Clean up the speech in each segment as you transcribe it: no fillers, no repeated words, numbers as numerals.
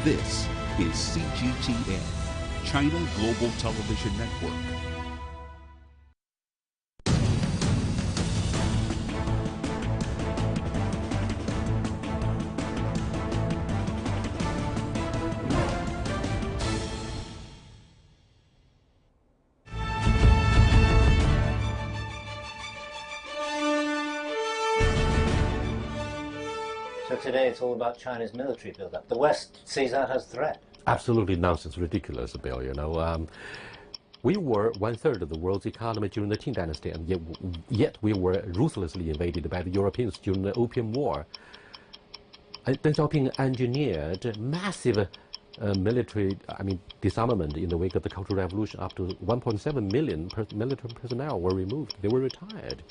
This is CGTN, China Global Television Network. So today it's all about China's military build-up. The West sees that as a threat. Absolutely nonsense, ridiculous, Bill. You know, we were 1/3 of the world's economy during the Qing Dynasty, and yet we were ruthlessly invaded by the Europeans during the Opium War. Deng Xiaoping engineered massive military, disarmament in the wake of the Cultural Revolution. Up to 1.7 million military personnel were removed. They were retired.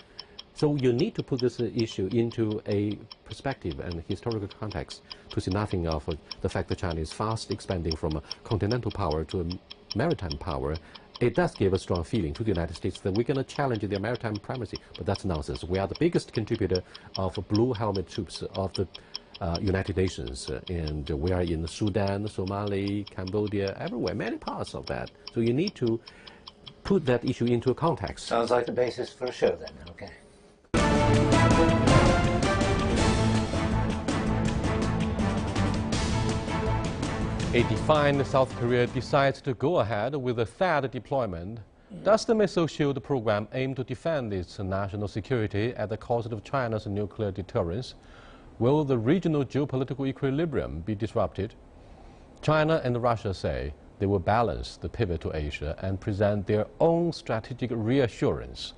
So you need to put this issue into a perspective and historical context to see nothing of the fact that China is fast expanding from a continental power to a maritime power. It does give a strong feeling to the United States that we're going to challenge their maritime primacy, but that's nonsense. We are the biggest contributor of blue helmet troops of the United Nations, and we are in Sudan, Somalia, Cambodia, everywhere, many parts of that. So you need to put that issue into a context. Sounds like the basis for a show then, okay. A defined South Korea decides to go ahead with the THAAD deployment. Does the missile shield program aim to defend its national security at the cost of China's nuclear deterrence? Will the regional geopolitical equilibrium be disrupted? China and Russia say they will balance the pivot to Asia and present their own strategic reassurance.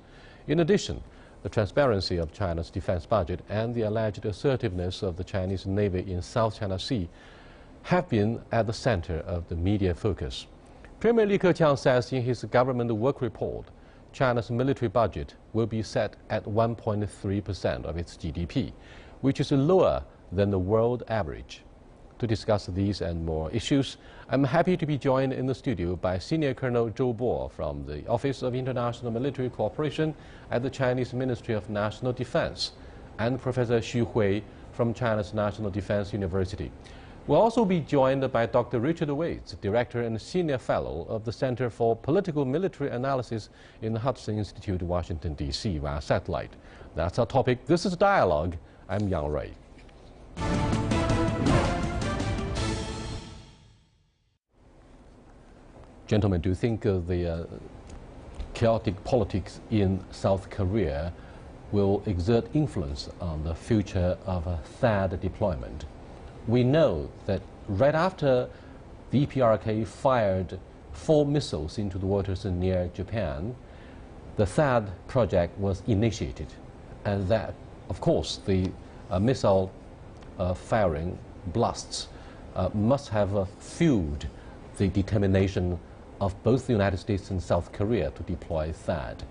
In addition, the transparency of China's defense budget and the alleged assertiveness of the Chinese Navy in South China Sea have been at the center of the media focus. Premier Li Keqiang says in his government work report, China's military budget will be set at 1.3% of its GDP, which is lower than the world average. To discuss these and more issues, I'm happy to be joined in the studio by Senior Colonel Zhou Bo from the Office of International Military Cooperation at the Chinese Ministry of National Defense, and Professor Xu Hui from China's National Defense University. We'll also be joined by Dr. Richard Waits, Director and Senior Fellow of the Center for Political Military Analysis in the Hudson Institute, Washington, D.C., via satellite. That's our topic. This is Dialogue. I'm Yang Rui. Gentlemen, do you think the chaotic politics in South Korea will exert influence on the future of a THAAD deployment? We know that right after the EPRK fired 4 missiles into the waters near Japan, the THAAD project was initiated. And that, of course, the missile firing blasts must have fueled the determination of both the United States and South Korea to deploy THAAD.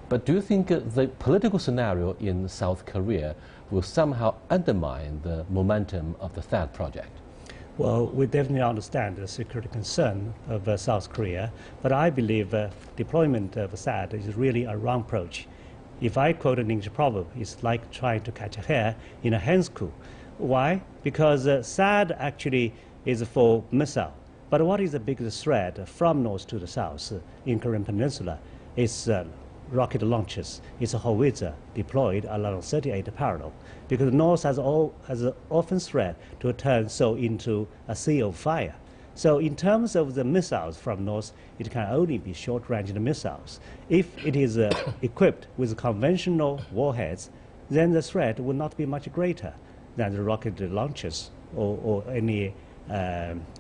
But do you think the political scenario in South Korea will somehow undermine the momentum of the THAAD project? Well, we definitely understand the security concern of South Korea, but I believe deployment of THAAD is really a wrong approach. If I quote an English proverb, it's like trying to catch a hare in a hen's coop. Why? Because THAAD actually is for missile. But what is the biggest threat from north to the south in Korean Peninsula? It's rocket launches. It's a howitzer deployed along 38 parallel. Because the north has an often threat to turn so into a sea of fire. So in terms of the missiles from north, it can only be short-range missiles. If it is equipped with conventional warheads, then the threat will not be much greater than the rocket launches or any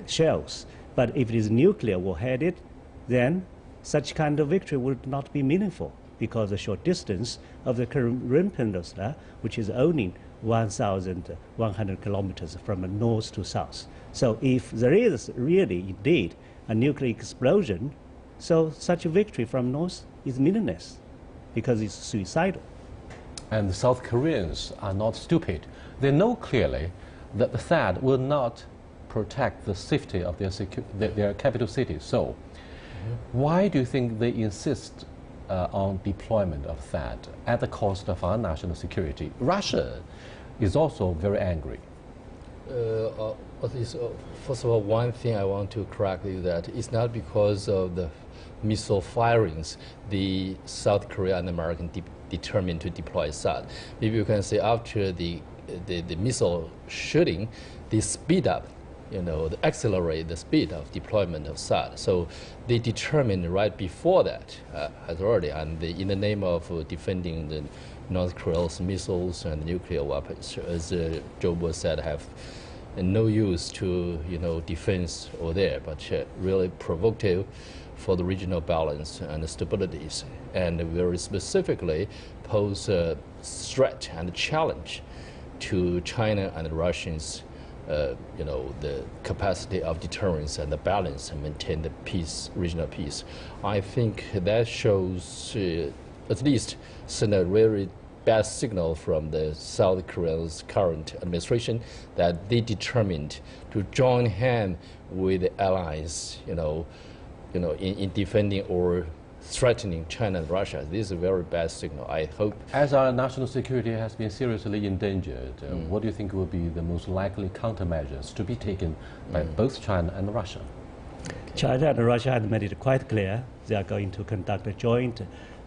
shells. But if it is nuclear warheaded, then such kind of victory would not be meaningful because the short distance of the Korean Peninsula, which is only 1,100 kilometers from north to south. So if there is really indeed a nuclear explosion, so such a victory from north is meaningless because it's suicidal. And the South Koreans are not stupid. They know clearly that the THAAD will not protect the safety of their capital cities. So why do you think they insist on deployment of THAAD at the cost of our national security? Russia is also very angry. First of all, one thing I want to correct is that it's not because of the missile firings the South Korea and American determined to deploy THAAD. Maybe you can say after the missile shooting, they speed up, they accelerate the speed of deployment of THAAD. So they determined right before that, as already, and in the name of defending the North Korea's missiles and nuclear weapons, as Joe Bush said, have no use to defense over there, but really provocative for the regional balance and stabilities, and very specifically pose a threat and a challenge to China and the Russians, the capacity of deterrence and the balance and maintain the peace, regional peace. I think that shows, at least, send a very bad signal from the South Korea's current administration that they determined to join hand with the allies, in defending or threatening China and Russia. This is a very bad signal. I hope. As our national security has been seriously endangered, what do you think will be the most likely countermeasures to be taken by both China and Russia? China and Russia have made it quite clear they are going to conduct a joint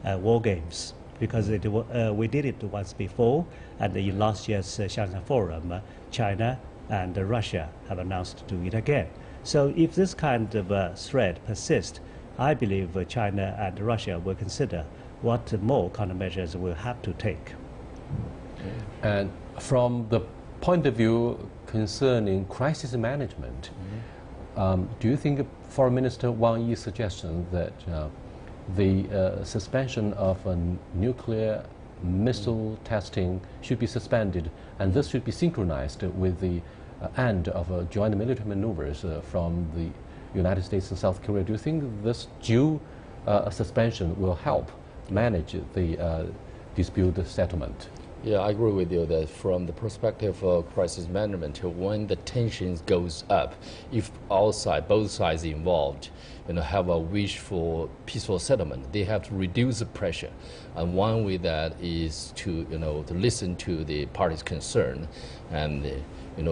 war games, because we did it once before, and in last year's Shanghai Forum, China and Russia have announced to do it again. So if this kind of threat persists, I believe China and Russia will consider what more countermeasures we'll have to take. And from the point of view concerning crisis management, do you think Foreign Minister Wang Yi's suggestion that the suspension of nuclear missile testing should be suspended, and this should be synchronized with the end of joint military maneuvers from the United States and South Korea, do you think this due suspension will help manage the dispute settlement? Yeah, I agree with you that from the perspective of crisis management, when the tensions goes up, if both sides involved, have a wish for peaceful settlement, they have to reduce the pressure. And one way that is to, to listen to the parties concerned and,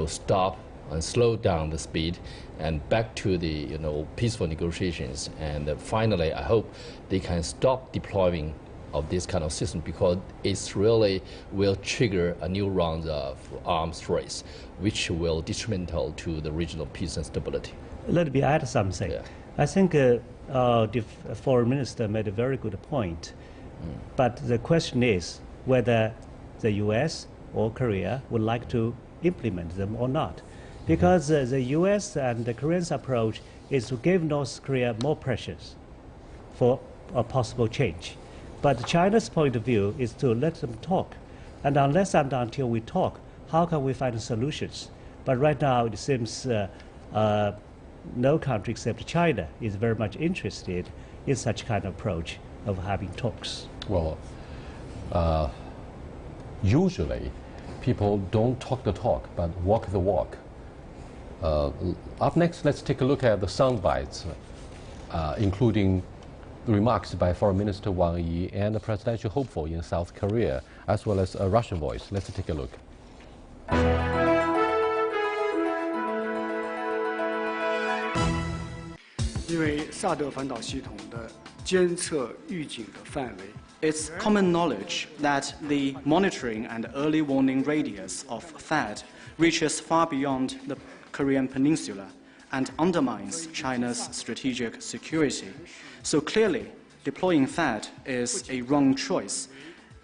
stop and slow down the speed and back to the, peaceful negotiations. And finally, I hope they can stop deploying of this kind of system, because it really will trigger a new round of arms race, which will be detrimental to the regional peace and stability. Let me add something. Yeah. I think the foreign minister made a very good point. But the question is whether the US or Korea would like to implement them or not. Because the US and the Koreans' approach is to give North Korea more pressures for a possible change. But China's point of view is to let them talk. And unless and until we talk, how can we find solutions? But right now, it seems no country except China is very much interested in such kind of approach of having talks. Well, usually people don't talk the talk, but walk the walk. Up next, let's take a look at the sound bites, including remarks by Foreign Minister Wang Yi and the presidential hopeful in South Korea, as well as a Russian voice. Let's take a look. 因为萨德反导系统的监测预警的范围 It's common knowledge that the monitoring and early warning radius of THAAD reaches far beyond the Korean peninsula and undermines China's strategic security. So clearly, deploying THAAD is a wrong choice.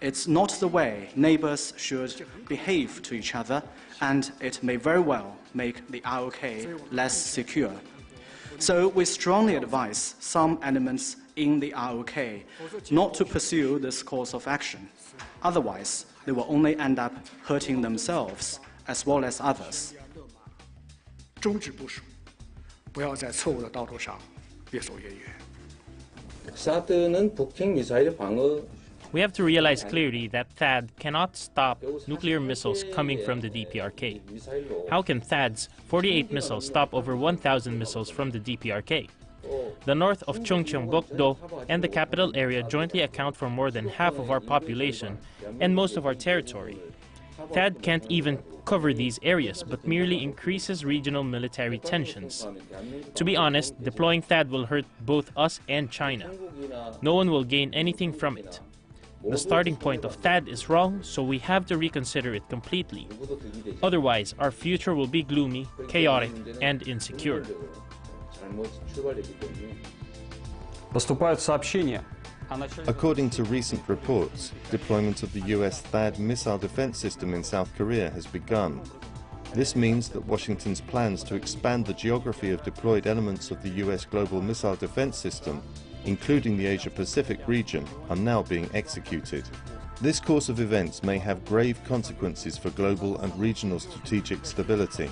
It's not the way neighbors should behave to each other, and it may very well make the ROK less secure. So we strongly advise some elements in the ROK not to pursue this course of action. Otherwise, they will only end up hurting themselves as well as others. 终止部署，不要在错误的道路上越走越远。 사드는 북핵 미사일 방어. We have to realize clearly that THAAD cannot stop nuclear missiles coming from the DPRK. How can THAAD's 48 missiles stop over 1,000 missiles from the DPRK? The north of Chungcheongbuk-do and the capital area jointly account for more than half of our population and most of our territory. THAAD can't even cover these areas, but merely increases regional military tensions. To be honest, deploying THAAD will hurt both us and China. No one will gain anything from it. The starting point of THAAD is wrong, so we have to reconsider it completely. Otherwise, our future will be gloomy, chaotic, and insecure. Поступают сообщения. According to recent reports, deployment of the US THAAD missile defense system in South Korea has begun. This means that Washington's plans to expand the geography of deployed elements of the US global missile defense system, including the Asia-Pacific region, are now being executed. This course of events may have grave consequences for global and regional strategic stability.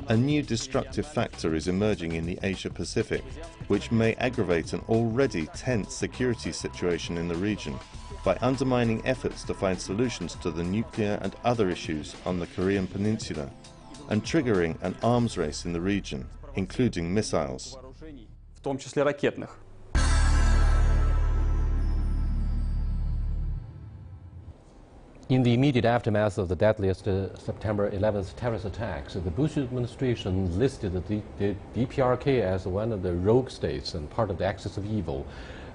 A new destructive factor is emerging in the Asia-Pacific, which may aggravate an already tense security situation in the region by undermining efforts to find solutions to the nuclear and other issues on the Korean Peninsula and triggering an arms race in the region, including missiles. В том числе ракетных. In the immediate aftermath of the deadliest September 11th terrorist attacks, the Bush administration listed the DPRK as one of the rogue states and part of the axis of evil.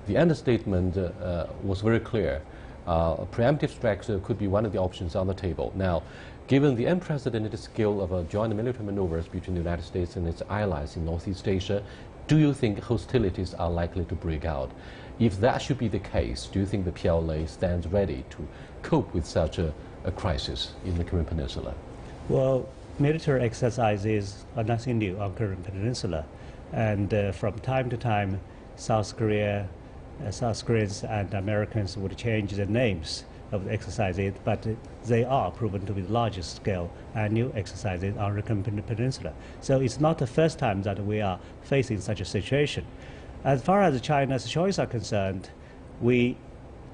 The understatement was very clear. Preemptive strikes could be one of the options on the table. Now, given the unprecedented scale of joint military maneuvers between the United States and its allies in Northeast Asia, do you think hostilities are likely to break out? If that should be the case, do you think the PLA stands ready to cope with such a crisis in the Korean Peninsula? Well, military exercises are nothing new on Korean Peninsula. And from time to time, South Koreans and Americans would change the names of the exercises, but they are proven to be the largest scale annual exercises on the Korean Peninsula. So it's not the first time that we are facing such a situation. As far as China's choice are concerned, we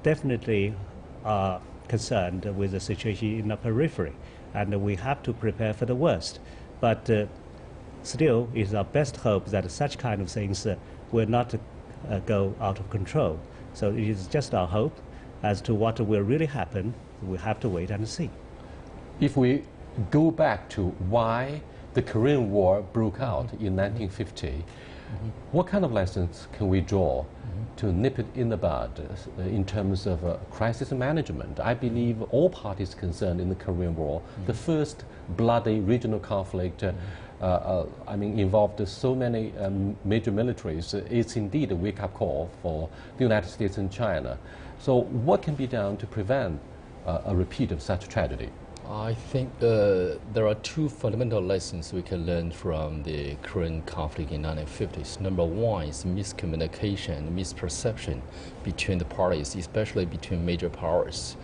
definitely are concerned with the situation in the periphery, and we have to prepare for the worst. But still, it's our best hope that such kind of things will not go out of control. So it is just our hope. As to what will really happen, we have to wait and see. If we go back to why the Korean War broke out in 1950, what kind of lessons can we draw to nip it in the bud in terms of crisis management? I believe all parties concerned in the Korean War, the first bloody regional conflict, involved so many major militaries, it's indeed a wake-up call for the United States and China. So what can be done to prevent a repeat of such tragedy? I think there are two fundamental lessons we can learn from the Korean conflict in the 1950s. Number one is miscommunication and misperception between the parties, especially between major powers.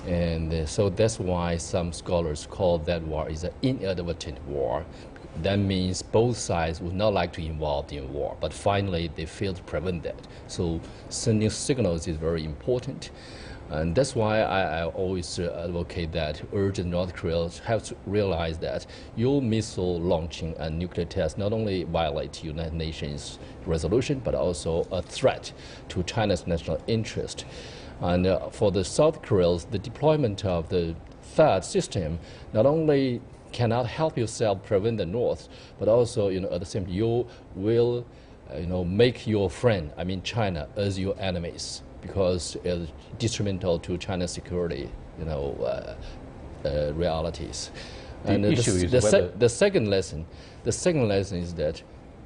And so that's why some scholars call that war is an inadvertent war. That means both sides would not like to be involved in war, but finally they failed to prevent that. So sending signals is very important. And that's why I always advocate that, urge North Korea have to realize that your missile launching and nuclear tests not only violate United Nations resolution, but also a threat to China's national interest. And for the South Koreans, the deployment of the THAAD system not only cannot help yourself prevent the North, but also, at the same time, you will, make your friend, China, as your enemies, because it's detrimental to China's security, realities. And the second lesson is that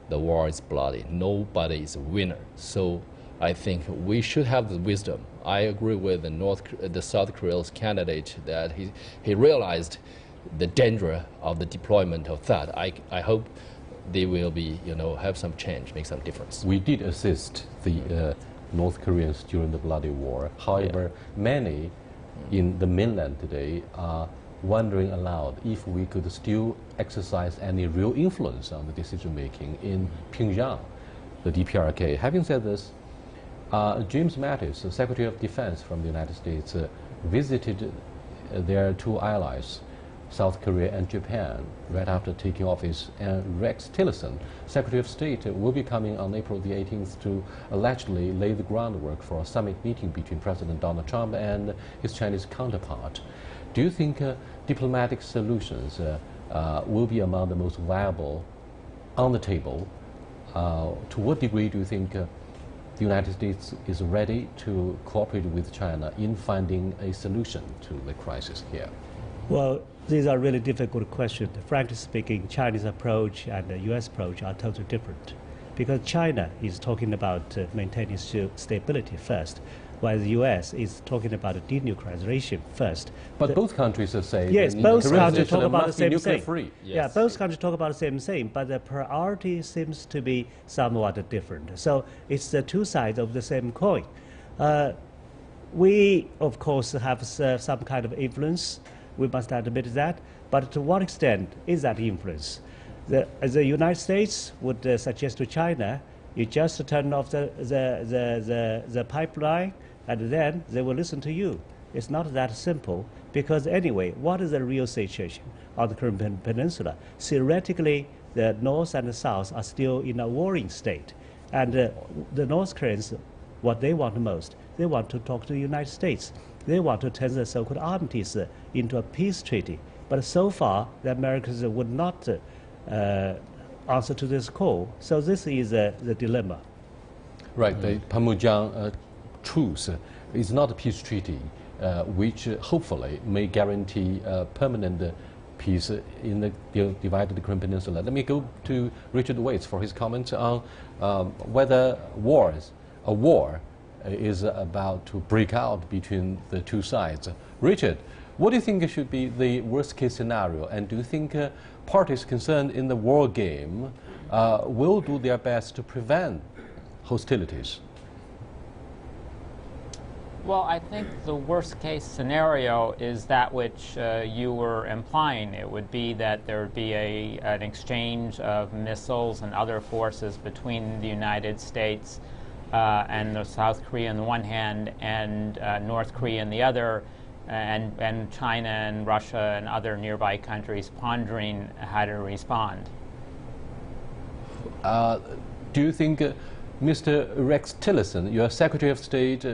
the war is bloody. Nobody is a winner. So I think we should have the wisdom. I agree with the South Korea's candidate that he realized the danger of the deployment of THAAD. I hope they will be, have some change, make some difference. We did assist the North Koreans during the bloody war. However, many in the mainland today are wondering aloud if we could still exercise any real influence on the decision-making in Pyongyang, the DPRK. Having said this, James Mattis, the Secretary of Defense from the United States, visited their two allies, South Korea and Japan, right after taking office. And Rex Tillerson, Secretary of State, will be coming on April the 18th to allegedly lay the groundwork for a summit meeting between President Donald Trump and his Chinese counterpart. Do you think diplomatic solutions will be among the most viable on the table? To what degree do you think the United States is ready to cooperate with China in finding a solution to the crisis here? Well, these are really difficult questions. Frankly speaking, Chinese approach and the U.S. approach are totally different. Because China is talking about maintaining stability first, while the U.S. is talking about denuclearization first. But both countries are saying yes, both countries talk about the same nuclear thing. Free. Yes. Yeah, both countries talk about the same thing, but the priority seems to be somewhat different. So it's the two sides of the same coin. We, of course, have some kind of influence. We must admit that. But to what extent is that influence? The United States would suggest to China, you just turn off the pipeline, and then they will listen to you. It's not that simple, because anyway, what is the real situation on the Korean Peninsula? Theoretically, the North and the South are still in a warring state. And the North Koreans, what they want most, they want to talk to the United States. They want to turn the so-called armistice into a peace treaty. But so far, the Americans would not answer to this call. So this is the dilemma. Right. The Panmunjom truce is not a peace treaty, which hopefully may guarantee permanent peace in the divided Korean Peninsula. Let me go to Richard Waits for his comments on whether a war is about to break out between the two sides. Richard, what do you think should be the worst-case scenario? And do you think parties concerned in the war game will do their best to prevent hostilities? Well, I think the worst-case scenario is that which you were implying. It would be that there would be an exchange of missiles and other forces between the United States and the South Korea on the one hand, and North Korea on the other, and China and Russia and other nearby countries pondering how to respond. Do you think Mr. Rex Tillerson, your Secretary of State,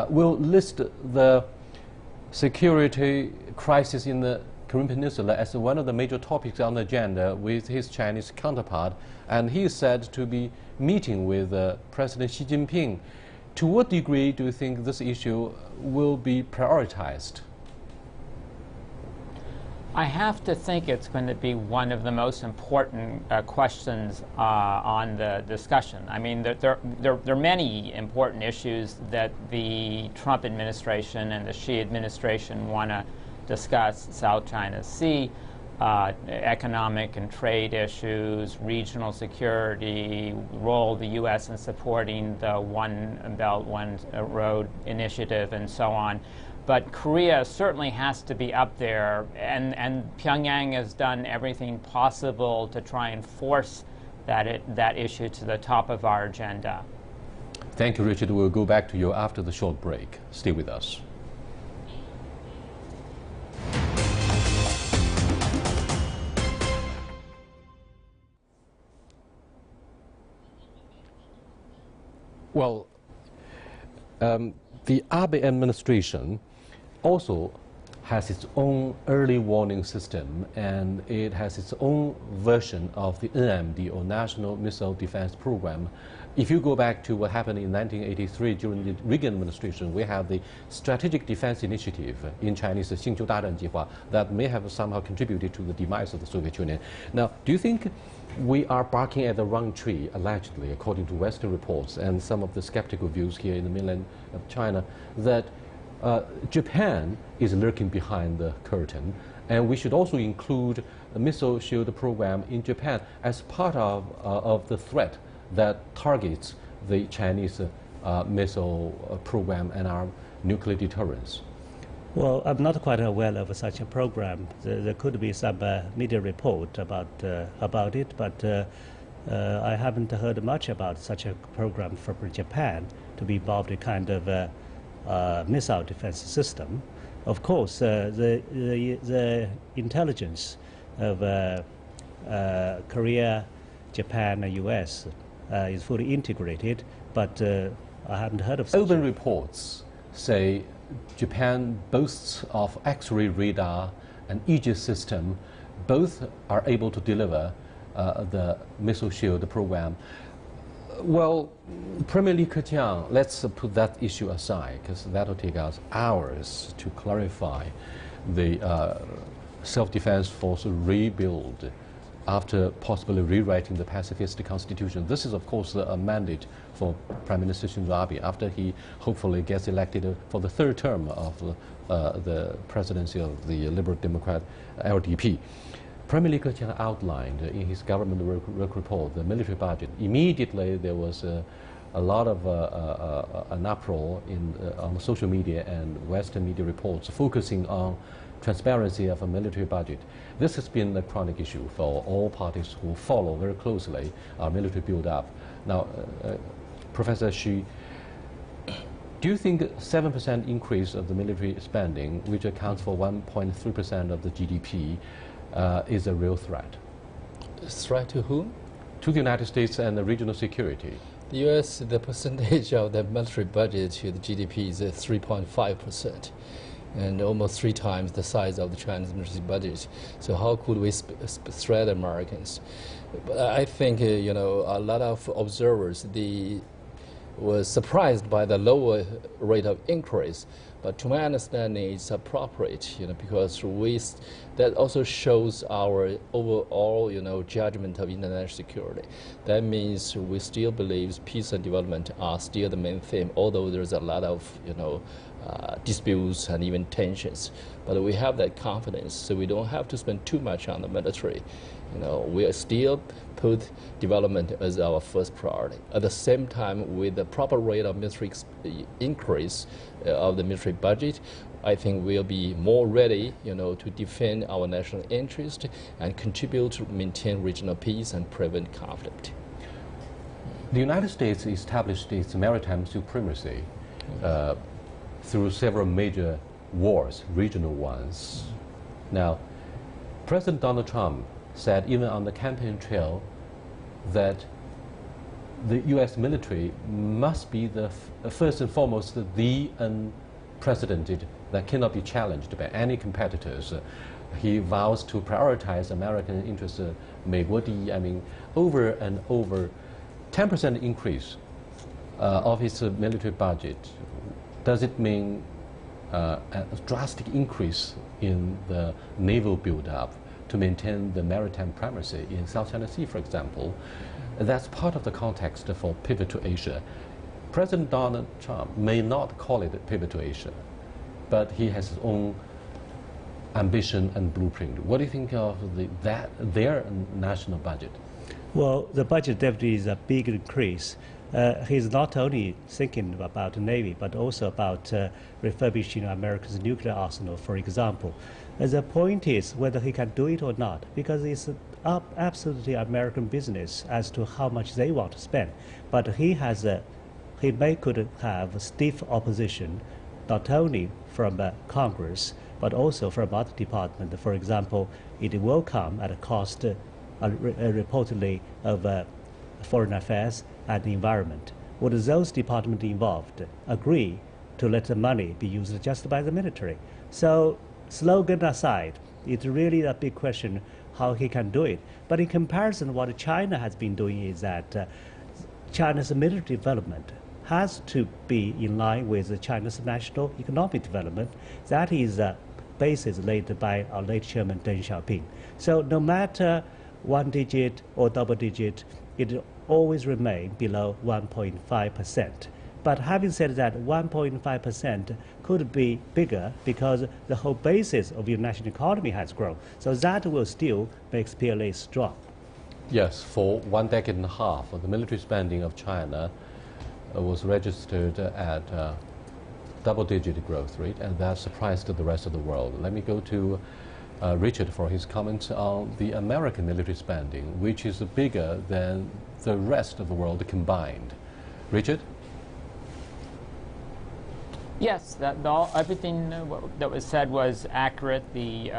will list the security crisis in the Korean Peninsula as one of the major topics on the agenda with his Chinese counterpart? And he is said to be meeting with President Xi Jinping. To what degree do you think this issue will be prioritized? I have to think it's going to be one of the most important questions on the discussion. I mean, there are many important issues that the Trump administration and the Xi administration want to discuss: South China Sea, economic and trade issues, regional security, role of the U.S. in supporting the One Belt, One Road initiative, and so on. But Korea certainly has to be up there, and Pyongyang has done everything possible to try and force that issue to the top of our agenda. Thank you, Richard. We'll go back to you after the short break. Stay with us. Well, the Abe administration also has its own early warning system, and it has its own version of the NMD, or National Missile Defense Program. If you go back to what happened in 1983 during the Reagan administration, we have the Strategic Defense Initiative in Chinese 星球大战计划 that may have somehow contributed to the demise of the Soviet Union. Now, do you think we are barking at the wrong tree, allegedly, according to Western reports and some of the skeptical views here in the mainland of China, that Japan is lurking behind the curtain, and we should also include a missile shield program in Japan as part of the threat that targets the Chinese missile program and our nuclear deterrence? Well, I'm not quite aware of such a program. There could be some media report about it, but I haven't heard much about such a program from Japan to be involved in kind of missile defense system. Of course, the intelligence of Korea, Japan, and U.S. Is fully integrated, but I haven't heard of such. Open reports say Japan boasts of X-ray radar and Aegis system. Both are able to deliver the missile shield program. Well, Premier Li Keqiang, let's put that issue aside, because that will take us hours to clarify the self-defense force rebuild after possibly rewriting the pacifist constitution. This is, of course, a mandate for Prime Minister Shinzo Abe after he hopefully gets elected for the third term of the presidency of the Liberal Democrat LDP. Premier Li Keqiang outlined in his government work report the military budget. Immediately there was a lot of an uproar on social media and Western media reports focusing on transparency of a military budget. This has been a chronic issue for all parties who follow very closely our military build-up. Now, Professor Xu, do you think 7% increase of the military spending, which accounts for 1.3% of the GDP, is a real threat? Threat to whom? To the United States and the regional security. The U.S., the percentage of the military budget to the GDP is 3.5%. And almost 3 times the size of the Chinese military budget. So how could we threat Americans? But I think you know, a lot of observers were surprised by the lower rate of increase. But to my understanding, it's appropriate, you know, because that also shows our overall, you know, judgment of international security. That means we still believe peace and development are still the main theme, although there's a lot of, you know, disputes and even tensions. But we have that confidence, so we don't have to spend too much on the military. You know, we are still put development as our first priority. At the same time, with the proper rate of military increase of the military budget, I think we'll be more ready, you know, to defend our national interest and contribute to maintain regional peace and prevent conflict. The United States established its maritime supremacy through several major wars, regional ones. Now, President Donald Trump said even on the campaign trail that the U.S. military must be the first and foremost the unprecedented that cannot be challenged by any competitors. He vows to prioritize American interests, 美国第一, I mean, over and over. 10% increase of his military budget. Does it mean a drastic increase in the naval build-up to maintain the maritime primacy in South China Sea, for example? That's part of the context for pivot to Asia. President Donald Trump may not call it a pivot to Asia, but he has his own ambition and blueprint. What do you think of their national budget? Well, the budget definitely is a big increase. He's not only thinking about the Navy, but also about refurbishing America's nuclear arsenal, for example. The point is whether he can do it or not, because it's absolutely American business as to how much they want to spend. But he could have stiff opposition, not only from Congress, but also from other departments. For example, it will come at a cost reportedly of foreign affairs and the environment. Would those departments involved agree to let the money be used just by the military? So, slogan aside, it's really a big question how he can do it. But in comparison, what China has been doing is that China's military development has to be in line with China's national economic development. That is a basis laid by our late chairman Deng Xiaoping. So no matter 1 digit or double digit, it always remain below 1.5%. But having said that, 1.5% could be bigger because the whole basis of your national economy has grown. So that will still make PLA strong. Yes, for 1 decade and a half, the military spending of China was registered at double-digit growth rate, and that surprised the rest of the world. Let me go to Richard for his comments on the American military spending, which is bigger than the rest of the world combined. Richard? Yes, everything that was said was accurate. The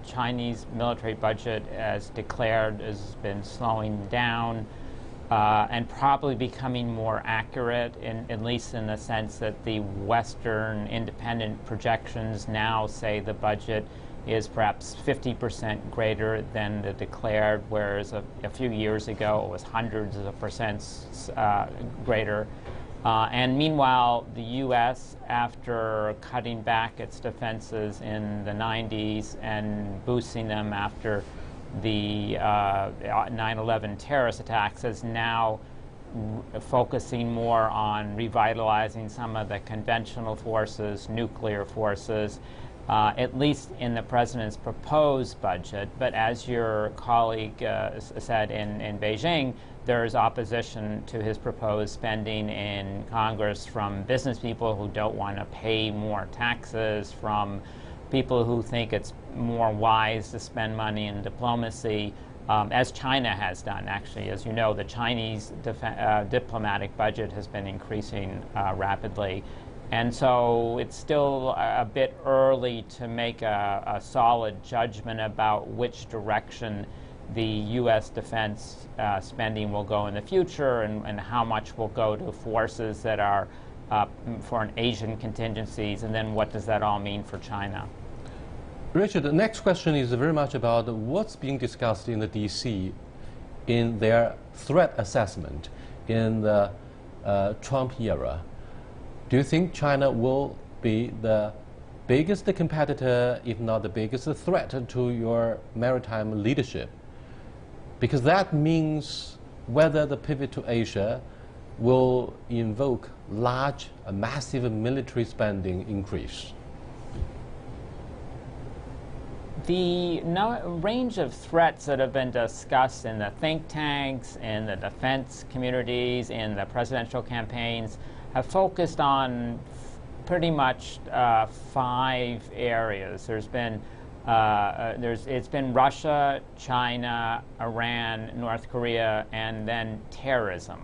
Chinese military budget, as declared, has been slowing down. and probably becoming more accurate, at least in the sense that the Western independent projections now say the budget is perhaps 50% greater than the declared, whereas a few years ago it was hundreds of percents greater. And meanwhile, the U.S., after cutting back its defenses in the 90s and boosting them after the 9/11 terrorist attacks, is now focusing more on revitalizing some of the conventional forces, nuclear forces, at least in the president's proposed budget. But as your colleague said in Beijing, there's opposition to his proposed spending in Congress from business people who don't want to pay more taxes, from people who think it's more wise to spend money in diplomacy, as China has done, actually. As you know, the Chinese diplomatic budget has been increasing rapidly. And so it's still a bit early to make a solid judgment about which direction the U.S. defense spending will go in the future, and how much will go to forces that are foreign Asian contingencies, and then what does that all mean for China? Richard, the next question is very much about what's being discussed in the D.C. in their threat assessment in the Trump era. Do you think China will be the biggest competitor, if not the biggest threat to your maritime leadership? Because that means whether the pivot to Asia will invoke large, massive military spending increase. The range of threats that have been discussed in the think tanks, in the defense communities, in the presidential campaigns have focused on pretty much 5 areas. There's been it's been Russia, China, Iran, North Korea, and then terrorism.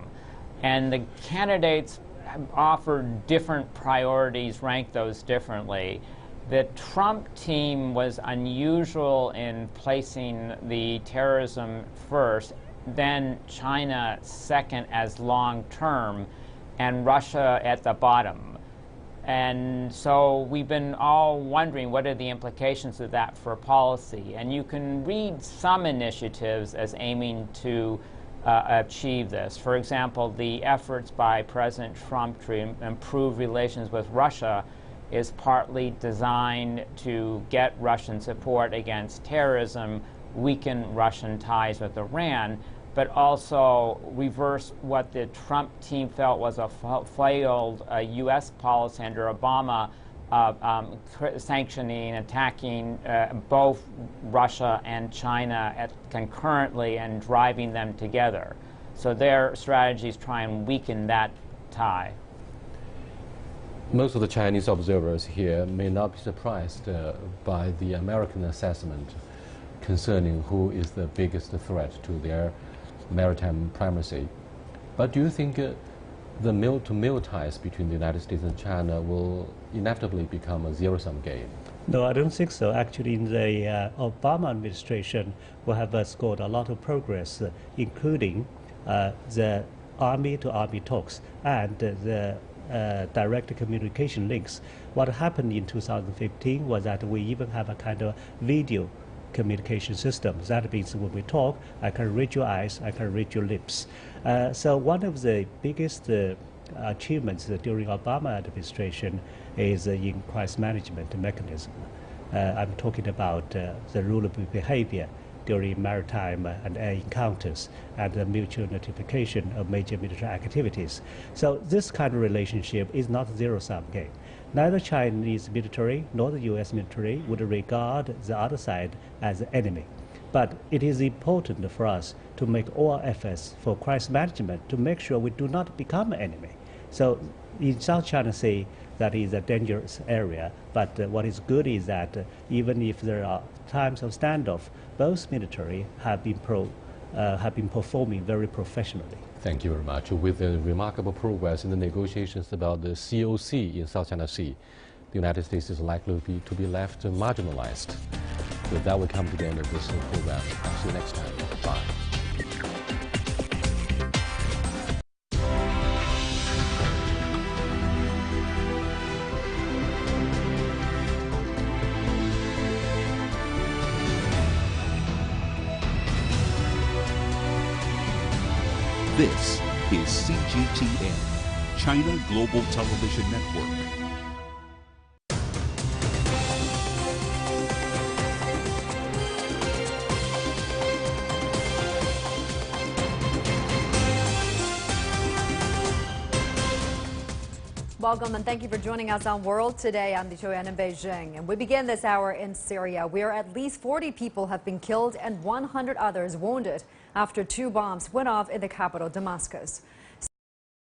And the candidates have offered different priorities, ranked those differently. The Trump team was unusual in placing the terrorism first, then China second as long-term, and Russia at the bottom. And so we've been all wondering what are the implications of that for policy. And you can read some initiatives as aiming to achieve this. For example, the efforts by President Trump to improve relations with Russia is partly designed to get Russian support against terrorism, weaken Russian ties with Iran, but also reverse what the Trump team felt was a failed U.S. policy under Obama, sanctioning, attacking both Russia and China concurrently and driving them together. So their strategies try and weaken that tie. Most of the Chinese observers here may not be surprised by the American assessment concerning who is the biggest threat to their maritime primacy. But do you think the mil-to-mil ties between the United States and China will inevitably become a zero-sum game? No, I don't think so. Actually, in the Obama administration, we have scored a lot of progress, including the army-to-army talks and the direct communication links. What happened in 2015 was that we even have a kind of video communication system. That means when we talk, I can read your eyes, I can read your lips. So one of the biggest achievements during Obama administration is in crisis management mechanism. I'm talking about the rule of behavior during maritime and air encounters and the mutual notification of major military activities. So this kind of relationship is not a zero-sum game. Neither Chinese military nor the U.S. military would regard the other side as an enemy. But it is important for us to make all efforts for crisis management to make sure we do not become an enemy. So in South China Sea, that is a dangerous area. But what is good is that even if there are times of standoff, both military have been performing very professionally. Thank you very much. With the remarkable progress in the negotiations about the COC in South China Sea, the United States is likely to be left marginalized. With that, we come to the end of this program. See you next time. Bye. This is CGTN, China Global Television Network. Welcome and thank you for joining us on World Today. I'm Li Chuyan in Beijing. And we begin this hour in Syria, where at least 40 people have been killed and 100 others wounded after 2 bombs went off in the capital, Damascus.